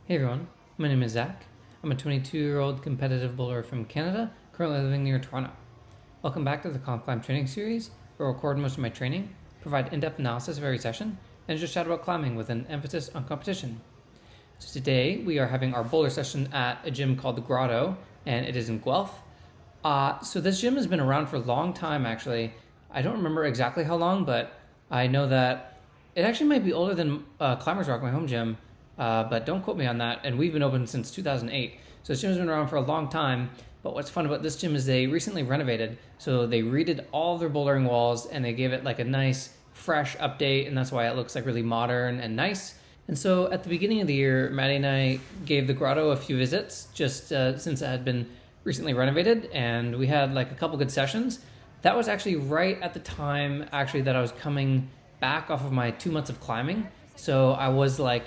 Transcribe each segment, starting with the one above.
Hey everyone, my name is Zach. I'm a 22-year-old competitive bowler from Canada, currently living near Toronto. Welcome back to the COMPCLIMB training series, where I'll record most of my training, provide in-depth analysis of every session, and just chat about climbing with an emphasis on competition. So today we are having our bowler session at a gym called the Grotto, and it is in Guelph. So this gym has been around for a long time actually. I don't remember exactly how long, but I know that it actually might be older than Climbers Rock, my home gym. But don't quote me on that. And we've been open since 2008. So this gym has been around for a long time. But what's fun about this gym is they recently renovated. So they redid all their bouldering walls and they gave it like a nice fresh update. And that's why it looks like really modern and nice. And so at the beginning of the year, Maddie and I gave the Grotto a few visits just since it had been recently renovated. And we had like a couple good sessions. That was actually right at the time actually that I was coming back off of my 2 months of climbing. So I was like,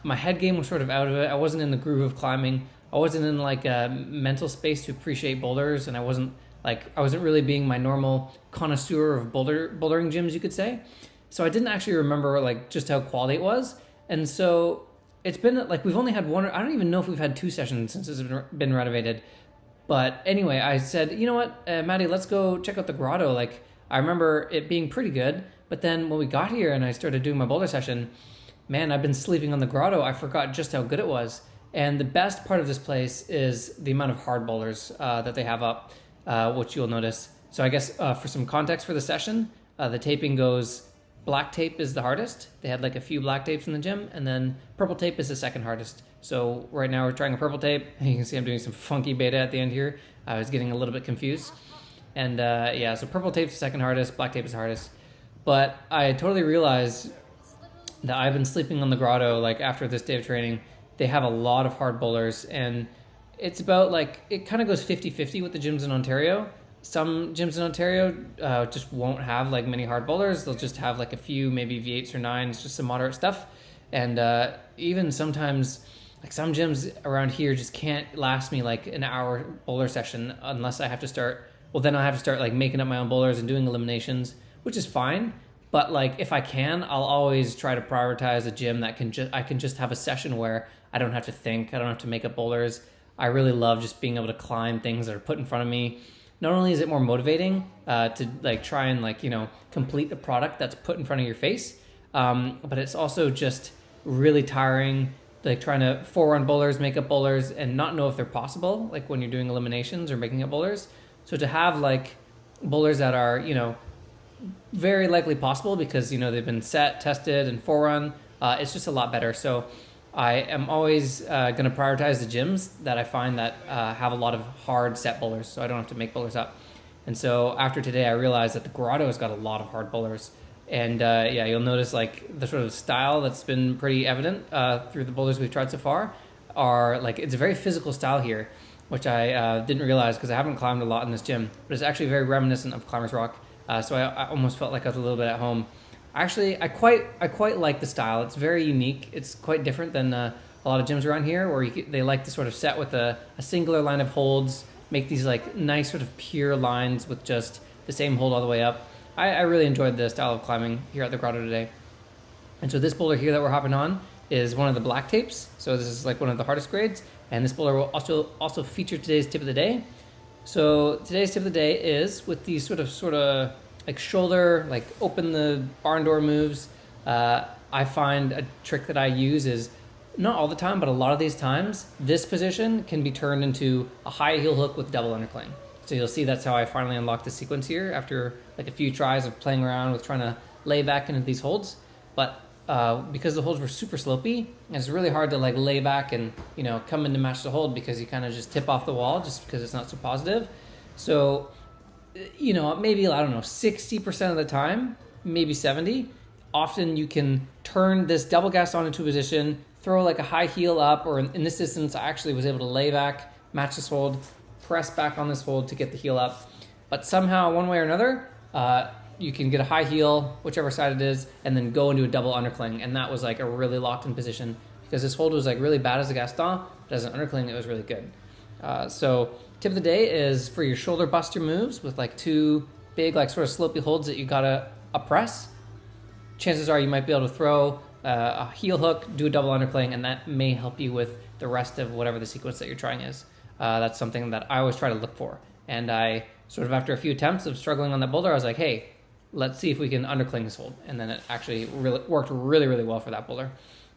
my head game was sort of out of it. I wasn't in the groove of climbing. I wasn't in like a mental space to appreciate boulders, and I wasn't really being my normal connoisseur of bouldering gyms, you could say. So I didn't actually remember like just how quality it was. And so it's been like we've only had one. I don't even know if we've had 2 sessions since it's been renovated. But anyway, I said, you know what, Maddie, let's go check out the Grotto. Like I remember it being pretty good, but then when we got here and I started doing my boulder session, man, I've been sleeping on the Grotto. I forgot just how good it was. And the best part of this place is the amount of hard boulders that they have up, which you'll notice. So I guess for some context for the session, the taping goes, black tape is the hardest. They had like a few black tapes in the gym, and then purple tape is the second hardest. So right now we're trying a purple tape. You can see I'm doing some funky beta at the end here. I was getting a little bit confused. And yeah, so purple tape's the second hardest, black tape is the hardest. But I totally realized that I've been sleeping on the Grotto. Like after this day of training, they have a lot of hard bowlers, and it's about like, it kind of goes 50-50 with the gyms in Ontario. Some gyms in Ontario just won't have like many hard bowlers. They'll just have like a few, maybe V8s or 9s, just some moderate stuff. And even sometimes like some gyms around here just can't last me like an hour bowler session unless I have to start, well then I have to start like making up my own bowlers and doing eliminations, which is fine. But like if I can, I'll always try to prioritize a gym that I can just have a session where I don't have to think, I don't have to make up boulders. I really love just being able to climb things that are put in front of me. Not only is it more motivating to like try and like, you know, complete a product that's put in front of your face, but it's also just really tiring, like trying to forerun bowlers, make up bowlers, and not know if they're possible, like when you're doing eliminations or making up bowlers. So to have like bowlers that are, you know, very likely possible because, you know, they've been set, tested, and forerun, it's just a lot better. So I am always going to prioritize the gyms that I find that have a lot of hard set bowlers, so I don't have to make bowlers up. And so after today, I realized that the Grotto has got a lot of hard bowlers. And yeah, you'll notice like the sort of style that's been pretty evident through the bowlers we've tried so far are like, it's a very physical style here, which I didn't realize because I haven't climbed a lot in this gym, but it's actually very reminiscent of Climbers Rock. So I almost felt like I was a little bit at home. Actually, I quite like the style. It's very unique. It's quite different than a lot of gyms around here, where they like to sort of set with a singular line of holds, make these like nice sort of pure lines with just the same hold all the way up. I really enjoyed the style of climbing here at the Grotto today. And so this boulder here that we're hopping on is one of the black tapes. So this is like one of the hardest grades. And this boulder will also feature today's tip of the day. So today's tip of the day is with these sort of like shoulder, like open the barn door moves. I find a trick that I use is not all the time, but a lot of these times, this position can be turned into a high heel hook with double undercling. So you'll see that's how I finally unlocked the sequence here after like a few tries of playing around with trying to lay back into these holds. But because the holds were super slopey, it's really hard to like lay back and, you know, come in to match the hold because you kind of just tip off the wall just because it's not so positive. So, you know, maybe, I don't know, 60% of the time, maybe 70, often you can turn this double gas on into a position, throw like a high heel up, or in this instance, I actually was able to lay back, match this hold, press back on this hold to get the heel up. But somehow, one way or another, you can get a high heel, whichever side it is, and then go into a double undercling. And that was like a really locked in position because this hold was like really bad as a Gaston, but as an undercling, it was really good. So tip of the day is for your shoulder buster moves with like 2 big like sort of slopey holds that you gotta press. Chances are you might be able to throw a heel hook, do a double undercling, and that may help you with the rest of whatever the sequence that you're trying is. That's something that I always try to look for. And I sort of, after a few attempts of struggling on that boulder, I was like, hey, let's see if we can undercling this hold. And then it actually worked really, really well for that boulder,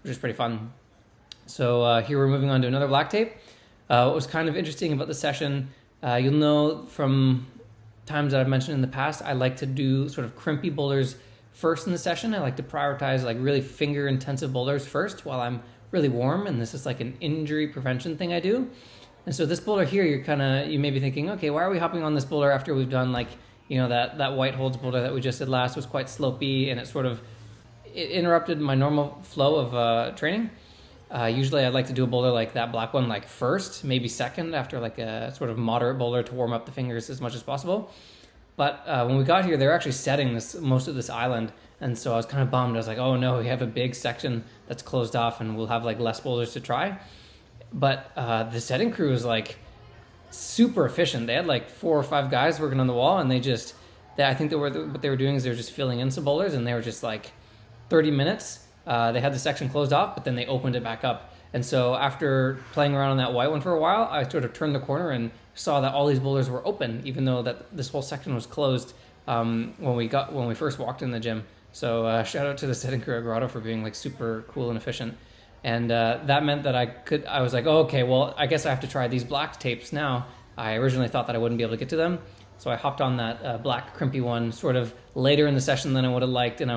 which is pretty fun. So here we're moving on to another black tape. What was kind of interesting about the session, you'll know from times that I've mentioned in the past, I like to do sort of crimpy boulders first in the session. I like to prioritize like really finger intensive boulders first while I'm really warm, and this is like an injury prevention thing I do. And so this boulder here, you may be thinking, okay, why are we hopping on this boulder after we've done like, that white holds boulder that we just did last was quite slopey, and it interrupted my normal flow of training. Usually I'd like to do a boulder like that black one like first, maybe second, after like a sort of moderate boulder to warm up the fingers as much as possible. But when we got here, they were actually setting most of this island, and so I was kind of bummed. I was like, oh no, we have a big section that's closed off and we'll have like less boulders to try. But the setting crew was like super efficient. They had like 4 or 5 guys working on the wall, and I think what they were doing is they were just filling in some boulders, and they were just like 30 minutes. They had the section closed off, but then they opened it back up. And so after playing around on that white one for a while, I sort of turned the corner and saw that all these boulders were open, even though that this whole section was closed when we first walked in the gym. So shout out to the setting crew at Grotto for being like super cool and efficient. And that meant that I was like, oh, okay, well, I guess I have to try these black tapes now. I originally thought that I wouldn't be able to get to them. So I hopped on that black crimpy one sort of later in the session than I would have liked. And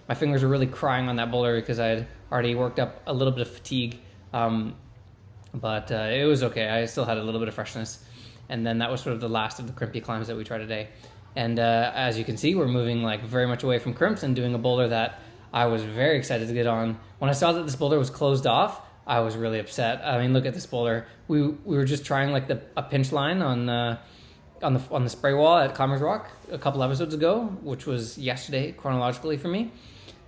my fingers were really crying on that boulder because I had already worked up a little bit of fatigue. But it was okay. I still had a little bit of freshness. And then that was sort of the last of the crimpy climbs that we tried today. And as you can see, we're moving like very much away from crimps and doing a boulder that I was very excited to get on. When I saw that this boulder was closed off, I was really upset. I mean, look at this boulder. We were just trying like a pinch line on the spray wall at Climbers Rock a couple episodes ago, which was yesterday chronologically for me.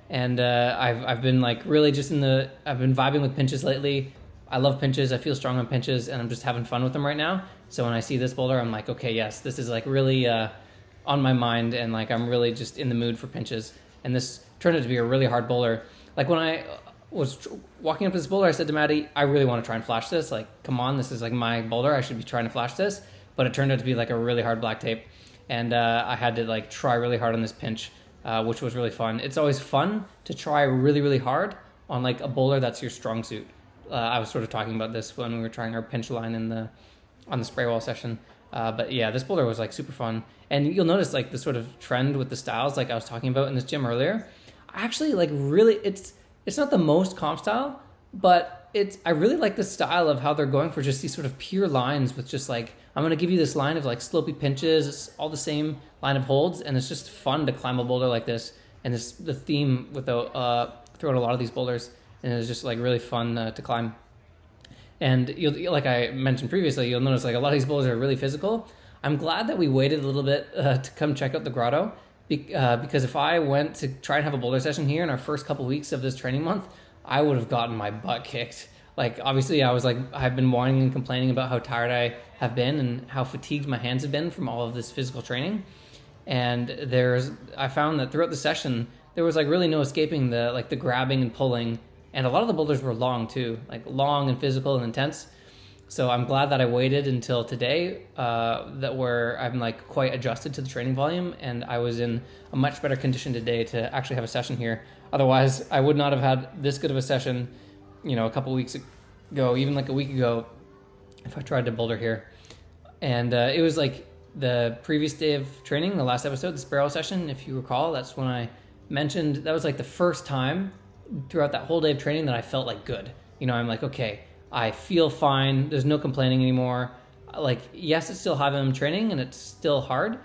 And I've been like really I've been vibing with pinches lately. I love pinches. I feel strong on pinches, and I'm just having fun with them right now. So when I see this boulder, I'm like, okay, yes, this is like really on my mind, and like I'm really just in the mood for pinches. And this turned out to be a really hard boulder. Like when I was walking up to this boulder, I said to Maddie, I really want to try and flash this. Like, come on, this is like my boulder. I should be trying to flash this. But it turned out to be like a really hard black tape. And I had to like try really hard on this pinch, which was really fun. It's always fun to try really, really hard on like a boulder that's your strong suit. I was sort of talking about this when we were trying our pinch line on the spray wall session. But yeah, this boulder was like super fun. And you'll notice like the sort of trend with the styles like I was talking about in this gym earlier. I actually like really, it's not the most comp style, but I really like the style of how they're going for just these sort of pure lines with just like, I'm going to give you this line of like slopey pinches. It's all the same line of holds, and it's just fun to climb a boulder like this. And the theme with throughout a lot of these boulders, and it's just like really fun to climb. And like I mentioned previously, you'll notice like a lot of these boulders are really physical. I'm glad that we waited a little bit to come check out the Grotto, because if I went to try and have a boulder session here in our first couple weeks of this training month, I would have gotten my butt kicked. Like obviously I've been whining and complaining about how tired I have been and how fatigued my hands have been from all of this physical training. And I found that throughout the session, there was like really no escaping the grabbing and pulling. And a lot of the boulders were long too, like long and physical and intense. So I'm glad that I waited until today, where I'm like quite adjusted to the training volume, and I was in a much better condition today to actually have a session here. Otherwise, I would not have had this good of a session, a couple weeks ago, even like a week ago, if I tried to boulder here. And it was like the previous day of training, the last episode, the spiral session, if you recall, that's when I mentioned that was like the first time throughout that whole day of training that I felt like good. I'm like, okay, I feel fine. There's no complaining anymore. Like, yes, it's still high volume training and it's still hard,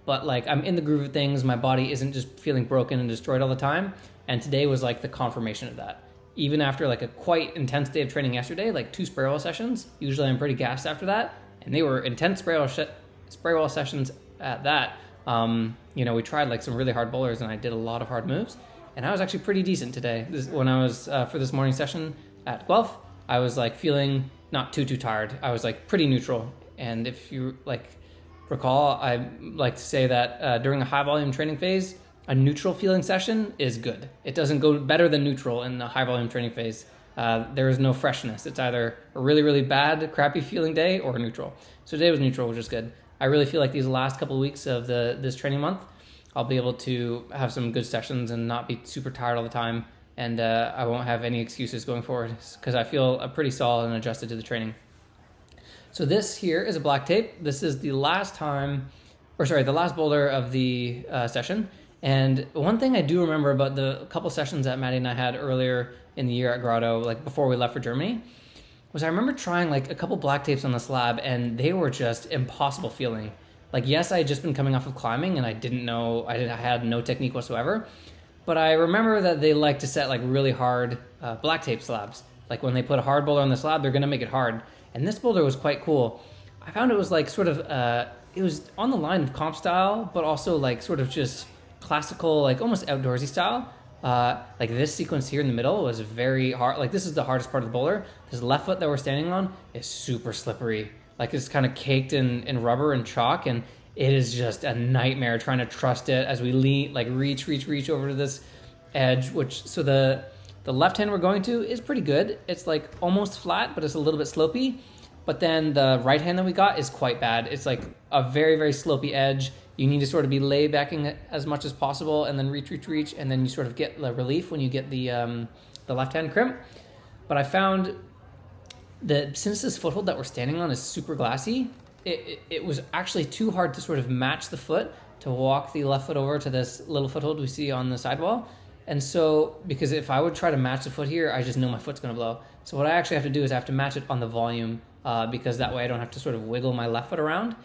but like I'm in the groove of things. My body isn't just feeling broken and destroyed all the time. And today was like the confirmation of that. Even after like a quite intense day of training yesterday, like 2 spray wall sessions, usually I'm pretty gassed after that. And they were intense spray wall sessions at that. We tried like some really hard boulders and I did a lot of hard moves. And I was actually pretty decent today. When I was for this morning session at Guelph, I was like feeling not too tired. I was like pretty neutral. And if you like recall, I like to say that during a high volume training phase, a neutral feeling session is good. It doesn't go better than neutral in the high volume training phase. There is no freshness. It's either a really, really bad, crappy feeling day or neutral. So today was neutral, which is good. I really feel like these last couple of weeks of this training month, I'll be able to have some good sessions and not be super tired all the time. And I won't have any excuses going forward because I feel pretty solid and adjusted to the training. So this here is a black tape. This is the last boulder of the session. And one thing I do remember about the couple sessions that Maddie and I had earlier in the year at Grotto, like before we left for Germany, was I remember trying like a couple black tapes on the slab and they were just impossible feeling. Like, yes, I had just been coming off of climbing and I had no technique whatsoever, but I remember that they like to set like really hard black tape slabs. Like when they put a hard boulder on the slab, they're gonna make it hard. And this boulder was quite cool. I found it was like sort of, it was on the line of comp style, but also like sort of just classical, like almost outdoorsy style. Like this sequence here in the middle was very hard. Like this is the hardest part of the boulder. This left foot that we're standing on is super slippery. Like it's kind of caked in rubber and chalk, and it is just a nightmare trying to trust it as we lean, like reach over to this edge, so the left hand we're going to is pretty good. It's like almost flat, but it's a little bit slopey. But then the right hand that we got is quite bad. It's like a very, very slopey edge. You need to sort of be lay backing it as much as possible and then reach, and then you sort of get the relief when you get the left hand crimp. But I found that since this foothold that we're standing on is super glassy, it was actually too hard to sort of match the foot to walk the left foot over to this little foothold we see on the sidewall. And so, because if I would try to match the foot here, I just know my foot's gonna blow. So what I actually have to do is I have to match it on the volume, because that way I don't have to sort of wiggle my left foot around.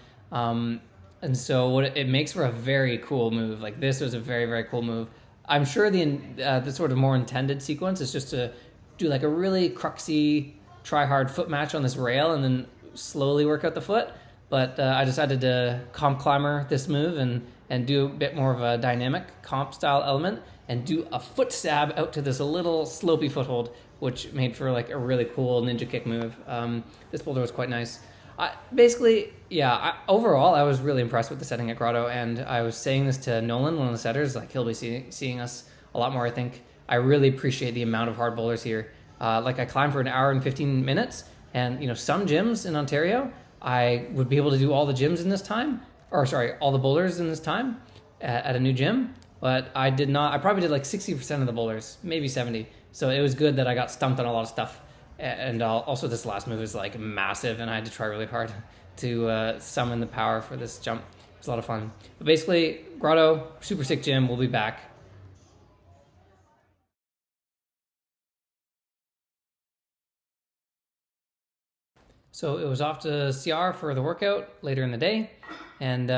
And so it makes for a very cool move. Like this was a very, very cool move. I'm sure the sort of more intended sequence is just to do like a really cruxy, try hard foot match on this rail and then slowly work out the foot. But I decided to comp climber this move and do a bit more of a dynamic comp style element and do a foot stab out to this little slopey foothold, which made for like a really cool ninja kick move. This boulder was quite nice. Overall, I was really impressed with the setting at Grotto, and I was saying this to Nolan, one of the setters, like he'll be seeing us a lot more, I think. I really appreciate the amount of hard boulders here. Like I climbed for an hour and 15 minutes, and some gyms in Ontario, I would be able to do all the all the boulders in this time at a new gym, but I did not. I probably did like 60% of the boulders, maybe 70. So it was good that I got stumped on a lot of stuff. And also this last move is like massive, and I had to try really hard to summon the power for this jump. It was a lot of fun. But basically, Grotto, super sick gym. We'll be back. So it was off to CR for the workout later in the day. And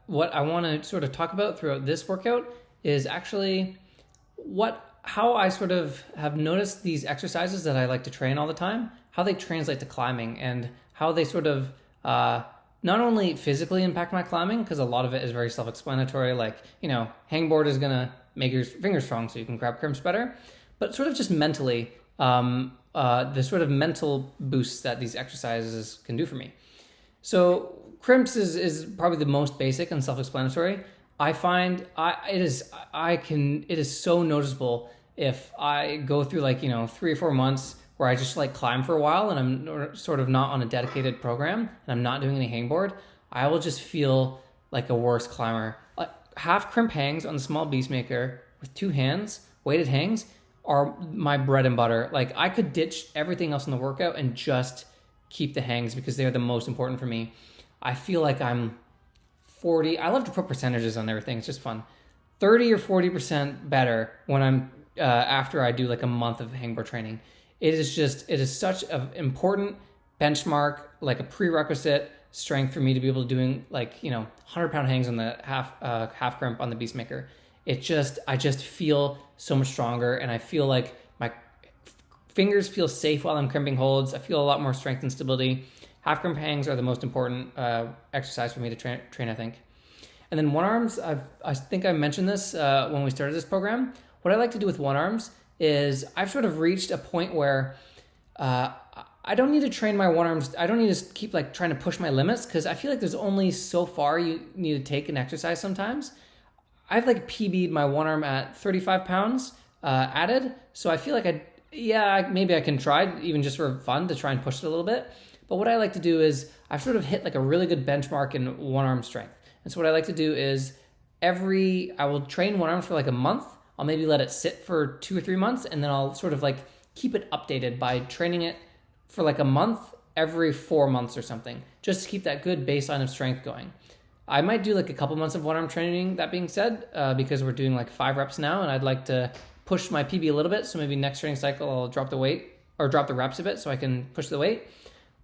what I want to sort of talk about throughout this workout is actually how I sort of have noticed these exercises that I like to train all the time, how they translate to climbing, and how they sort of not only physically impact my climbing, because a lot of it is very self-explanatory, like, hangboard is going to make your fingers strong so you can grab crimps better, but sort of just mentally, the sort of mental boosts that these exercises can do for me. So crimps is probably the most basic and self-explanatory. I find it is so noticeable if I go through 3 or 4 months where I just like climb for a while and I'm sort of not on a dedicated program and I'm not doing any hangboard. I will just feel like a worse climber. Like half crimp hangs on the small beast maker with 2 hands, weighted hangs, are my bread and butter. Like I could ditch everything else in the workout and just keep the hangs because they're the most important for me. I feel like I'm 40. I love to put percentages on everything. It's just fun. 30 or 40% better when I'm after I do like a month of hangboard training. It is such an important benchmark, like a prerequisite strength for me to be able to doing 100-pound hangs on the half crimp on the beast maker. I just feel so much stronger, and I feel like my fingers feel safe while I'm crimping holds. I feel a lot more strength and stability. Half crimp hangs are the most important exercise for me to train, I think. And then one arms, I think I mentioned this when we started this program. What I like to do with one arms is I've sort of reached a point where I don't need to train my one arms. I don't need to keep trying to push my limits because I feel like there's only so far you need to take an exercise sometimes. I've like PB'd my one arm at 35 pounds added. So I feel like maybe I can try even just for fun to try and push it a little bit. But what I like to do is I've sort of hit like a really good benchmark in one arm strength. And so what I like to do is I will train one arm for like a month. I'll maybe let it sit for 2 or 3 months, and then I'll sort of like keep it updated by training it for like a month every 4 months or something, just to keep that good baseline of strength going. I might do like a couple months of one arm training, that being said, because we're doing like 5 reps now, and I'd like to push my PB a little bit. So maybe next training cycle, I'll drop the weight or drop the reps a bit so I can push the weight.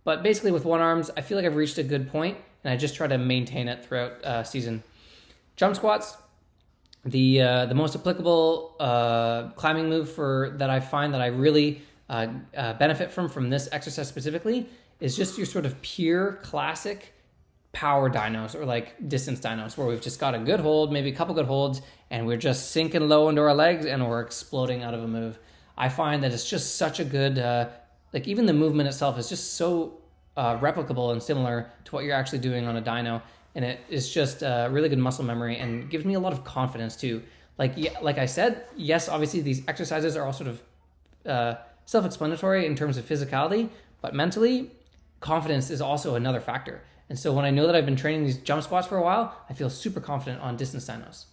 But basically with one arms, I feel like I've reached a good point, and I just try to maintain it throughout season. Jump squats, the most applicable climbing move that I find that I really benefit from this exercise specifically is just your sort of pure classic power dynos or like distance dynos, where we've just got a good hold, maybe a couple good holds, and we're just sinking low into our legs and we're exploding out of a move. I find that it's just such a good, like even the movement itself is just so replicable and similar to what you're actually doing on a dyno. And it is just really good muscle memory and gives me a lot of confidence too. Like I said, yes, obviously these exercises are all sort of self-explanatory in terms of physicality, but mentally, confidence is also another factor. And so when I know that I've been training these jump squats for a while, I feel super confident on distance dynos.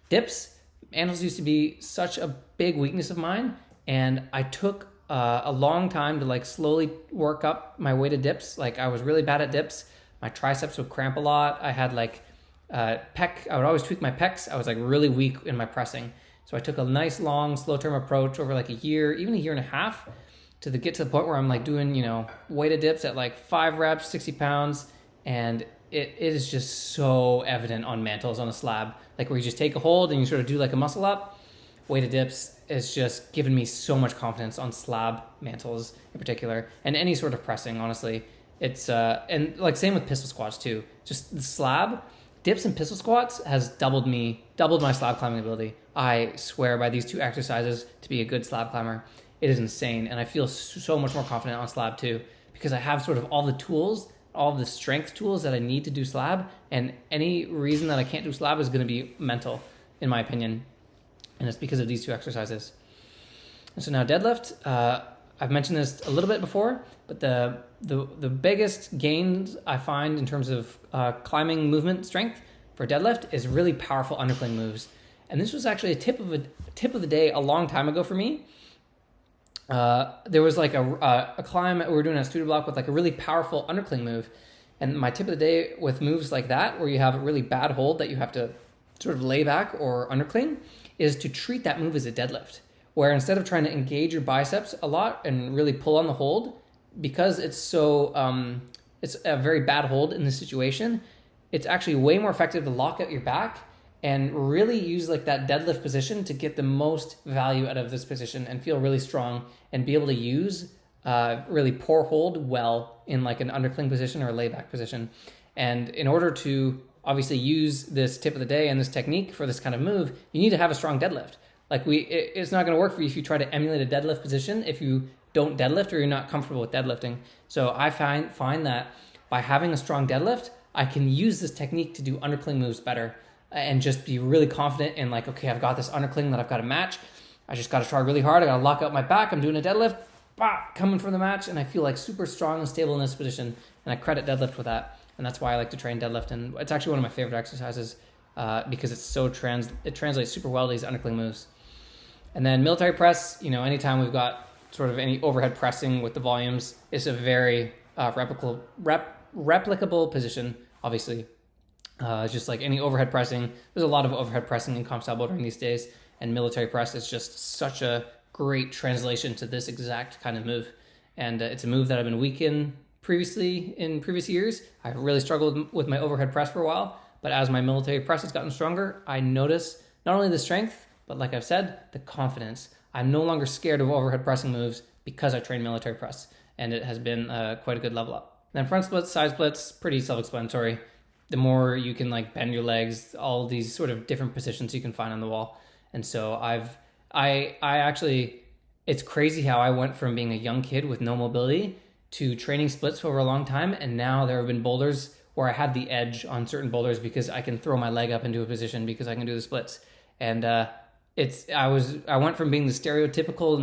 Dips, mantles used to be such a big weakness of mine, and I took a long time to like slowly work up my way to dips. Like I was really bad at dips. My triceps would cramp a lot. I had like I would always tweak my pecs. I was like really weak in my pressing. So I took a nice long slow term approach over like a year, even a year and a half, to get to the point where I'm like doing, weighted dips at like 5 reps, 60 pounds. And it is just so evident on mantles on a slab, like where you just take a hold and you sort of do like a muscle up. Weighted dips is just given me so much confidence on slab mantles in particular, and any sort of pressing, honestly. It's and like same with pistol squats too. Just the slab dips and pistol squats has doubled my slab climbing ability. I swear by these 2 exercises to be a good slab climber. It is insane, and I feel so much more confident on slab too, because I have sort of all the tools, all the strength tools that I need to do slab, and any reason that I can't do slab is going to be mental, in my opinion, and it's because of these 2 exercises. And so now deadlift, I've mentioned this a little bit before, but the biggest gains I find in terms of climbing movement strength for deadlift is really powerful undercling moves. And this was actually a tip of the day a long time ago for me. There was like a climb we were doing at Studio Block with like a really powerful undercling move. And my tip of the day with moves like that, where you have a really bad hold that you have to sort of lay back or undercling, is to treat that move as a deadlift, where instead of trying to engage your biceps a lot and really pull on the hold, because it's so it's a very bad hold in this situation, it's actually way more effective to lock out your back and really use like that deadlift position to get the most value out of this position and feel really strong and be able to use really poor hold well in like an undercling position or a layback position. And in order to obviously use this tip of the day and this technique for this kind of move, you need to have a strong deadlift. Like it's not going to work for you if you try to emulate a deadlift position if you don't deadlift or you're not comfortable with deadlifting. So I find that by having a strong deadlift, I can use this technique to do undercling moves better and just be really confident in like, okay, I've got this undercling that I've got to match. I just got to try really hard. I got to lock out my back. I'm doing a deadlift, coming for the match, and I feel like super strong and stable in this position. And I credit deadlift with that. And that's why I like to train deadlift. And it's actually one of my favorite exercises because it's so it translates super well to these undercling moves. And then military press, anytime we've got sort of any overhead pressing with the volumes, it's a very replicable position, obviously. Just like any overhead pressing, there's a lot of overhead pressing in comp style bouldering these days, and military press is just such a great translation to this exact kind of move. And it's a move that I've been weak in previous years. I really struggled with my overhead press for a while, but as my military press has gotten stronger, I notice not only the strength, but like I've said, the confidence. I'm no longer scared of overhead pressing moves because I train military press, and it has been quite a good level up. And then front splits, side splits, pretty self-explanatory. The more you can like bend your legs, all these sort of different positions you can find on the wall. And so I actually, it's crazy how I went from being a young kid with no mobility to training splits for a long time. And now there have been boulders where I had the edge on certain boulders because I can throw my leg up into a position because I can do the splits. And I went from being the stereotypical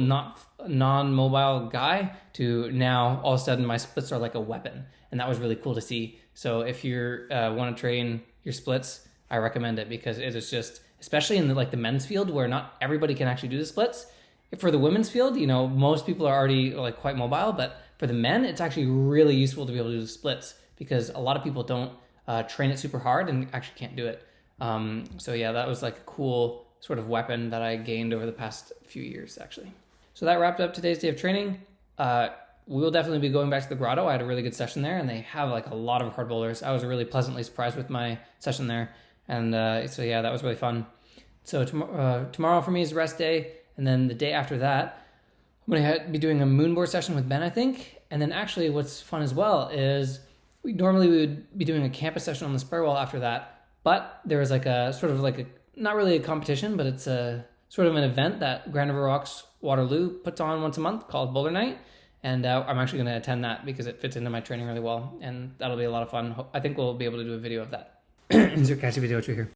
non-mobile guy to now all of a sudden my splits are like a weapon, and that was really cool to see. So if you want to train your splits, I recommend it because it is just, especially in the men's field where not everybody can actually do the splits. For the women's field, most people are already like quite mobile, but for the men, it's actually really useful to be able to do the splits because a lot of people don't train it super hard and actually can't do it. So yeah, that was like a cool sort of weapon that I gained over the past few years, actually. So that wrapped up today's day of training. We will definitely be going back to the Grotto. I had a really good session there, and they have like a lot of hard boulders. I was really pleasantly surprised with my session there. And so yeah, that was really fun. So tomorrow for me is rest day. And then the day after that, I'm going to be doing a moonboard session with Ben, I think. And then actually what's fun as well is we would be doing a campus session on the spur wall after that. But there was like a sort of like a, not really a competition, but it's a sort of an event that Grand River Rocks Waterloo puts on once a month called Boulder Night. And I'm actually going to attend that because it fits into my training really well. And that'll be a lot of fun. I think we'll be able to do a video of that. Insert catchy video trigger.